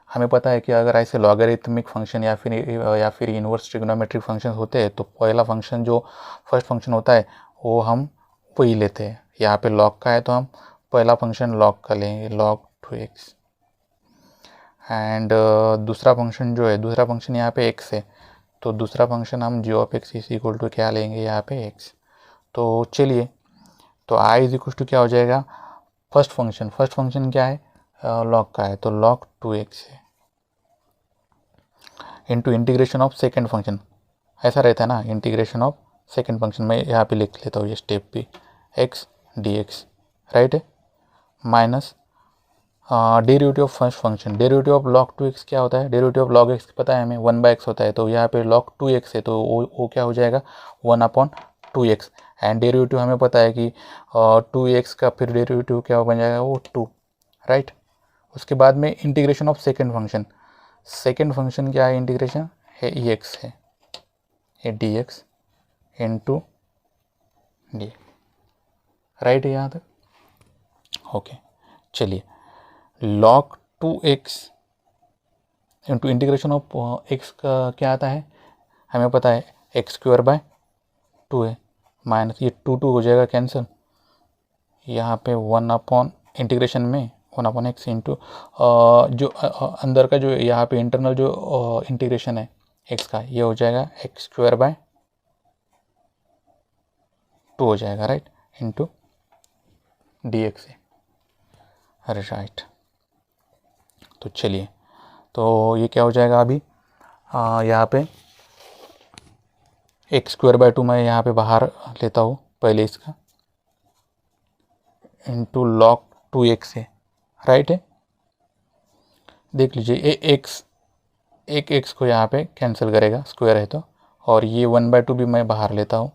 हमें पता है कि अगर ऐसे लॉगरिथमिक फंक्शन या फिर इनवर्स ट्रिग्नोमेट्रिक फंक्शन होते हैं तो पहला फंक्शन जो फर्स्ट फंक्शन होता है वो हम वही लेते हैं। यहाँ पे log का है तो हम पहला फंक्शन log का लेंगे, log 2x, एंड दूसरा फंक्शन जो है, दूसरा फंक्शन यहाँ पे x है तो दूसरा फंक्शन हम g of x is equal to क्या लेंगे यहाँ पे x। तो चलिए, तो आई इज इक्वल टू क्या हो जाएगा, फर्स्ट फंक्शन क्या है, log का है तो log 2x है into integration of second function, ऐसा रहता है ना, इंटीग्रेशन ऑफ सेकेंड फंक्शन। मैं यहाँ पे लिख लेता हूँ ये स्टेप भी, x dx, राइट है, minus derivative of first function, derivative of log 2x क्या होता है, डेरिवेटिव ऑफ log x पता है हमें 1/x होता है, तो यहाँ पे log 2x है तो वो क्या हो जाएगा 1/2x, एंड डेरिवेटिव हमें पता है कि 2x का फिर डेरिवेटिव क्या बन जाएगा वो 2, राइट। उसके बाद में इंटीग्रेशन ऑफ सेकेंड फंक्शन क्या है, इंटीग्रेशन है ex है, ये dx इंटू डी, राइट है यहाँ तक, ओके। चलिए, log 2x into integration of x का क्या आता है, हमें पता है x²/2 है, माइनस ये 2 हो जाएगा कैंसिल, यहाँ पे 1 इंटीग्रेशन में 1/x इंटू जो अंदर का जो यहाँ पे इंटरनल जो इंटीग्रेशन है x का, ये हो जाएगा x² 2 हो जाएगा, राइट, इंटू dx है, अरे राइट। तो चलिए, तो ये क्या हो जाएगा अभी, यहाँ पे x² 2 मैं यहाँ पे बाहर लेता हूँ पहले इसका, इंटू log 2x है, राइट है। देख लीजिए एक x को यहाँ पे कैंसिल करेगा, स्क्वायर है तो, और ये 1/2 भी मैं बाहर लेता हूँ,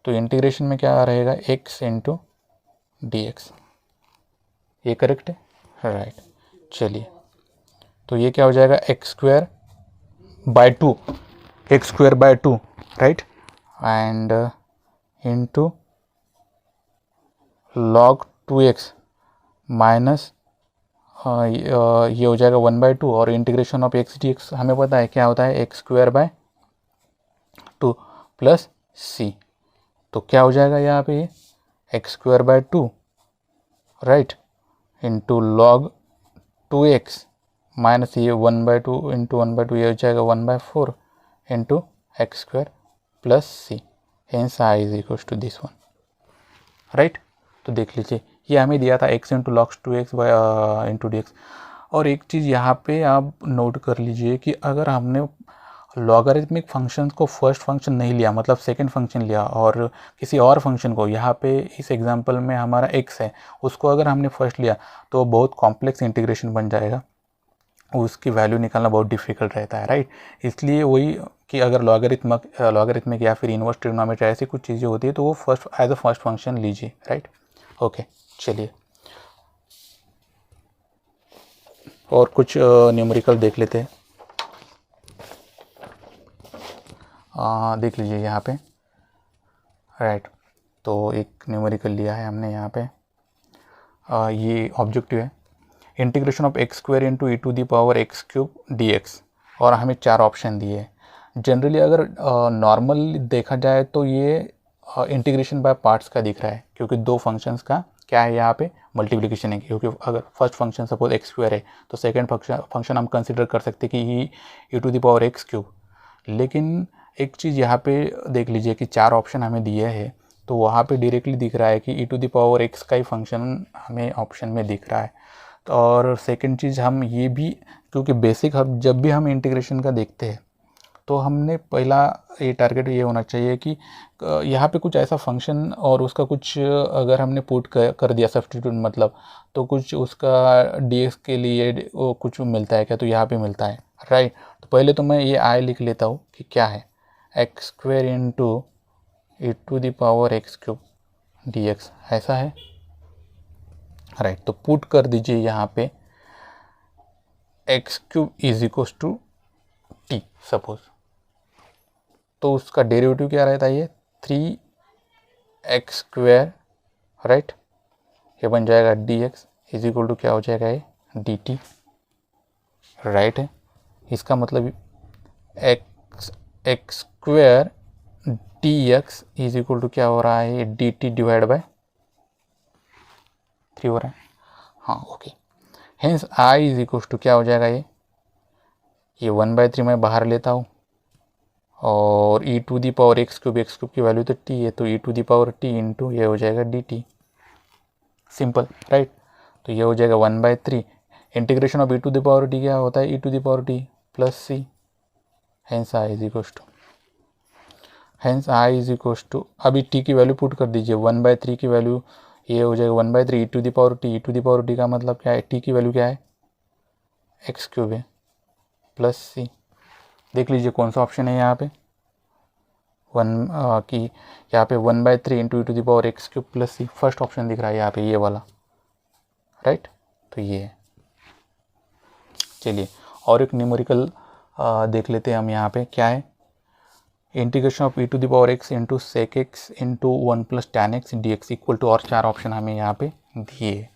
तो इंटीग्रेशन में क्या रहेगा x इंटू dx, ये करेक्ट है, राइट। चलिए, तो ये क्या हो जाएगा x² 2, right, and into log 2x minus ये हो जाएगा 1/2, और इंटीग्रेशन ऑफ x dx हमें पता है क्या होता है x² 2 प्लस c, तो क्या हो जाएगा यहाँ पे x² 2, right, into log 2x minus ये 1/2 इंटू 1/2 ये हो जाएगा 1/4 into x² plus c, hence i is equal to this one, right. तो देख लीजिए, ये हमें दिया था x into log 2x into dx। और एक चीज़ यहाँ पे आप नोट कर लीजिए कि अगर हमने लॉगरिथमिक फंक्शन को फर्स्ट फंक्शन नहीं लिया, मतलब सेकंड फंक्शन लिया, और किसी और फंक्शन को, यहाँ पे इस एग्जांपल में हमारा x है, उसको अगर हमने फर्स्ट लिया तो बहुत कॉम्प्लेक्स इंटीग्रेशन बन जाएगा, उसकी वैल्यू निकालना बहुत डिफिकल्ट रहता है, राइट। इसलिए वही कि अगर लॉगरिथमिक या फिर इनवर्स ट्रिग्नोमेट्री ऐसी कुछ चीज़ें होती है तो वो एज अ फर्स्ट फंक्शन लीजिए, राइट, ओके। चलिए, और कुछ न्यूमेरिकल देख लेते हैं। देख लीजिए यहाँ पे, राइट, तो एक न्यूमेरिकल लिया है हमने यहाँ पे, ये ऑब्जेक्टिव है, integration of x² into e⁻x³ dx, और हमें 4 ऑप्शन दिए हैं। जनरली अगर नॉर्मल देखा जाए तो ये इंटीग्रेशन बाय पार्ट्स का दिख रहा है, क्योंकि दो फंक्शंस का क्या है यहाँ पे मल्टीप्लिकेशन है, क्योंकि अगर फर्स्ट फंक्शन सपोज x² है तो सेकंड फंक्शन हम कंसिडर कर सकते कि e⁻x³। लेकिन एक चीज़ यहाँ पे देख लीजिए कि 4 ऑप्शन हमें दिए हैं, तो वहाँ पे डायरेक्टली दिख रहा है कि e⁻x का ही फंक्शन हमें ऑप्शन में दिख रहा है। तो और सेकंड चीज़ हम ये भी, क्योंकि बेसिक हम जब भी हम इंटीग्रेशन का देखते हैं तो हमने पहला ये टारगेट ये होना चाहिए कि यहाँ पे कुछ ऐसा फंक्शन और उसका कुछ अगर हमने पुट कर दिया सब्स्टिट्यूट, मतलब तो कुछ उसका dx के लिए वो कुछ मिलता है क्या, तो यहाँ पे मिलता है, राइट। तो पहले तो मैं ये i लिख लेता हूँ कि क्या है x² इंटू e⁻x³ dx, ऐसा है, राइट। तो पुट कर दीजिए यहाँ पे x cube is equals to t suppose, तो उसका डेरिवेटिव क्या रहता है, ये 3x स्क्वायर, राइट। ये बन जाएगा dx इज इक्वल टू क्या हो जाएगा, ये dt, राइट है। इसका मतलब x square dx is equal to क्या हो रहा है, ये dt डिवाइड बाय 3 हो रहा है, हाँ okay. Hence i is equal to क्या हो जाएगा, ये 1/3 मैं बाहर लेता हूँ, और e to the power x cube की वैल्यू तो t है, तो e to the power t into ये हो जाएगा dt, सिंपल, राइट। तो ये हो जाएगा 1/3 integration of e to the power t क्या होता है, e to the power t plus c, hence i is equal to अभी t की वैल्यू पुट कर दीजिए, 1/3 की वैल्यू ये हो जाएगा 1/3 e to the power t का मतलब क्या है, t की वैल्यू क्या है, एक्स क्यूब है प्लस सी। देख लीजिए कौन सा ऑप्शन है यहाँ पे, यहाँ पे 1/3 into e to the power x cube plus c, first option दिख रहा है यहाँ पे, ये वाला, राइट। तो ये है। चलिए और एक न्यूमेरिकल देख लेते हैं हम, यहाँ पे क्या है, integration of e to the power x into sec x into 1 plus tan x d x equal to, और 4 ऑप्शन हमें यहाँ पे दिए।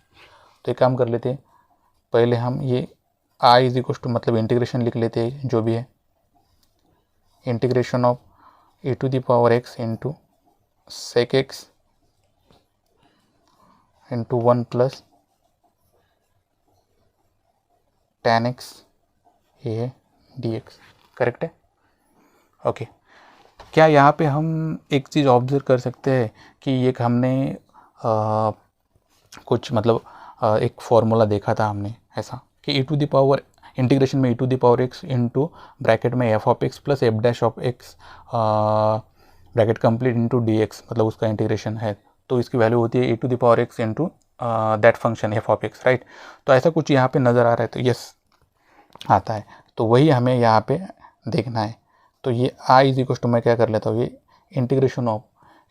तो एक काम कर लेते हैं, पहले हम ये आई इज इक्वल टू मतलब इंटीग्रेशन लिख लेते हैं जो भी है, integration of e to the power x into sec x into 1 plus tan x, ये है dx, करेक्ट है, ओके। क्या यहाँ पे हम एक चीज़ ऑब्जर्व कर सकते हैं कि एक हमने कुछ मतलब एक फॉर्मूला देखा था हमने ऐसा कि e to the power integration में e to the power x into bracket में f of x plus f dash of x bracket complete into d x, मतलब उसका इंटीग्रेशन है, तो इसकी वैल्यू होती है e to the power x into that function f of x, right. तो ऐसा कुछ यहाँ पे नज़र आ रहा है, तो यस आता है, तो वही हमें यहाँ पे देखना है। तो ये i इज इक्वल टू मैं क्या कर लेता हूँ, ये integration of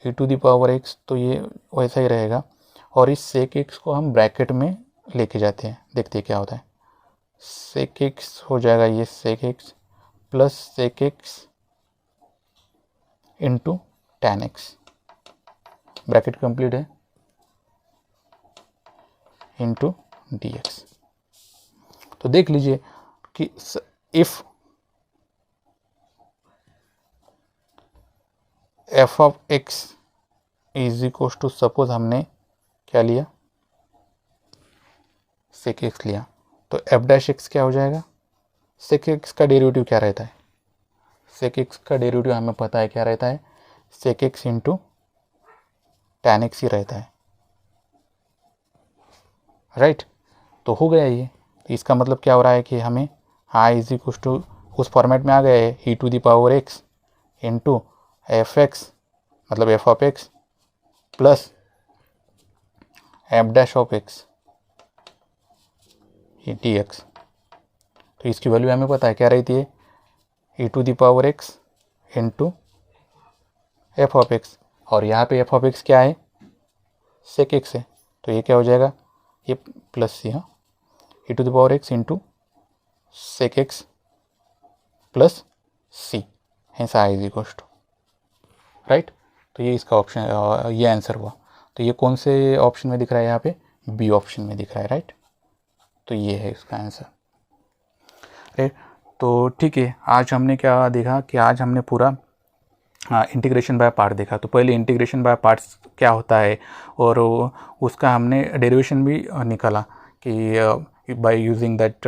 e to the power x, तो ये वैसा ही रहेगा, और इस सेक एक्स को हम ब्रैकेट में लेके जाते हैं, देखते हैं क्या होता है। सेक एक्स हो जाएगा ये sec x plus sec x into tan x, bracket complete है, इंटू डी एक्स। तो देख लीजिए कि if f of x is equal to, suppose हमने क्या लिया, सेक एक्स लिया, तो एफ डैश एक्स क्या हो जाएगा, सेक एक्स का डेरिवेटिव क्या रहता है, सेक एक्स का डेरिवेटिव हमें पता है क्या रहता है, sec x into tan x ही रहता है, राइट। तो हो गया ये, तो इसका मतलब क्या हो रहा है कि हमें आई इज इक्वल टू उस फॉर्मेट में आ गया है, e to the power x into f x मतलब f of x plus f dash of x ये टी एक्स। तो इसकी वैल्यू हमें पता है क्या रहती है, e to the power x into f of x, और यहाँ पे एफ ऑफ एक्स क्या है, सेक एक्स है, तो ये क्या हो जाएगा, ये प्लस सी, हाँ, e to the power x into sec x plus c, hence I is equal to, right. तो ये इसका ऑप्शन, ये आंसर हुआ। तो ये कौन से ऑप्शन में दिख रहा है, यहाँ पे बी ऑप्शन में दिख रहा है, राइट। तो ये है इसका आंसर, राइट। तो ठीक है, आज हमने क्या देखा कि आज हमने पूरा इंटीग्रेशन बाय पार्ट देखा। तो पहले इंटीग्रेशन बाय पार्ट्स क्या होता है, और उसका हमने डेरिवेशन भी निकाला कि by using that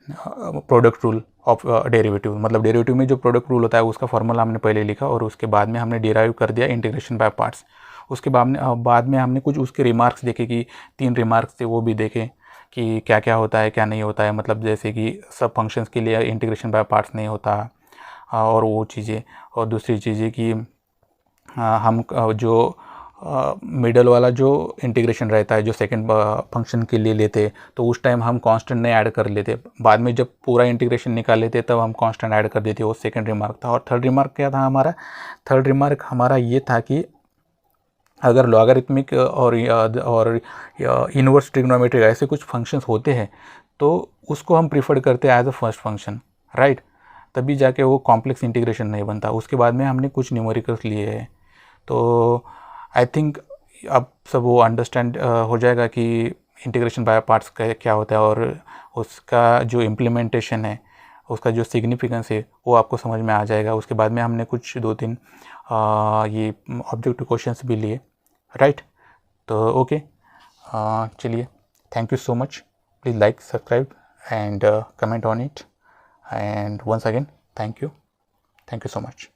product rule of derivative, मतलब डेरिवेटिव में जो प्रोडक्ट रूल होता है उसका फॉर्मूला हमने पहले लिखा, और उसके बाद में हमने डिराइव कर दिया इंटीग्रेशन बाय पार्ट्स। उसके बाद में हमने कुछ उसके रिमार्क्स देखे, कि 3 रिमार्क्स थे वो भी देखे कि क्या क्या होता है क्या नहीं होता है, मतलब जैसे कि सब फंक्शंस के लिए इंटीग्रेशन बाय पार्ट्स नहीं होता, और वो चीज़ें। और दूसरी चीज़ें कि हम जो मिडल वाला जो इंटीग्रेशन रहता है जो सेकंड फंक्शन के लिए लेते, तो उस टाइम हम कांस्टेंट नहीं ऐड कर लेते, बाद में जब पूरा इंटीग्रेशन निकाल लेते तब हम कांस्टेंट ऐड कर देते, वो सेकंड रिमार्क था। और थर्ड रिमार्क क्या था हमारा, थर्ड रिमार्क हमारा ये था कि अगर लॉगरिथमिक और इनवर्स ट्रिग्नोमेट्रिक ऐसे कुछ फंक्शंस होते हैं तो उसको हम प्रीफर करते हैं as a first function, right. तभी जाके वो कॉम्प्लेक्स इंटीग्रेशन नहीं बनता। उसके बाद में हमने कुछ न्यूमेरिकल्स लिए हैं। तो आई थिंक अब सब वो अंडरस्टैंड हो जाएगा कि इंटीग्रेशन बाय पार्ट्स का क्या होता है और उसका जो इम्प्लीमेंटेशन है, उसका जो सिग्निफिकेंस है वो आपको समझ में आ जाएगा। उसके बाद में हमने कुछ 2-3 ये ऑब्जेक्टिव क्वेश्चंस भी लिए, राइट। तो ओके, चलिए, thank you so much. Please like, subscribe and comment on it, and once again thank you so much.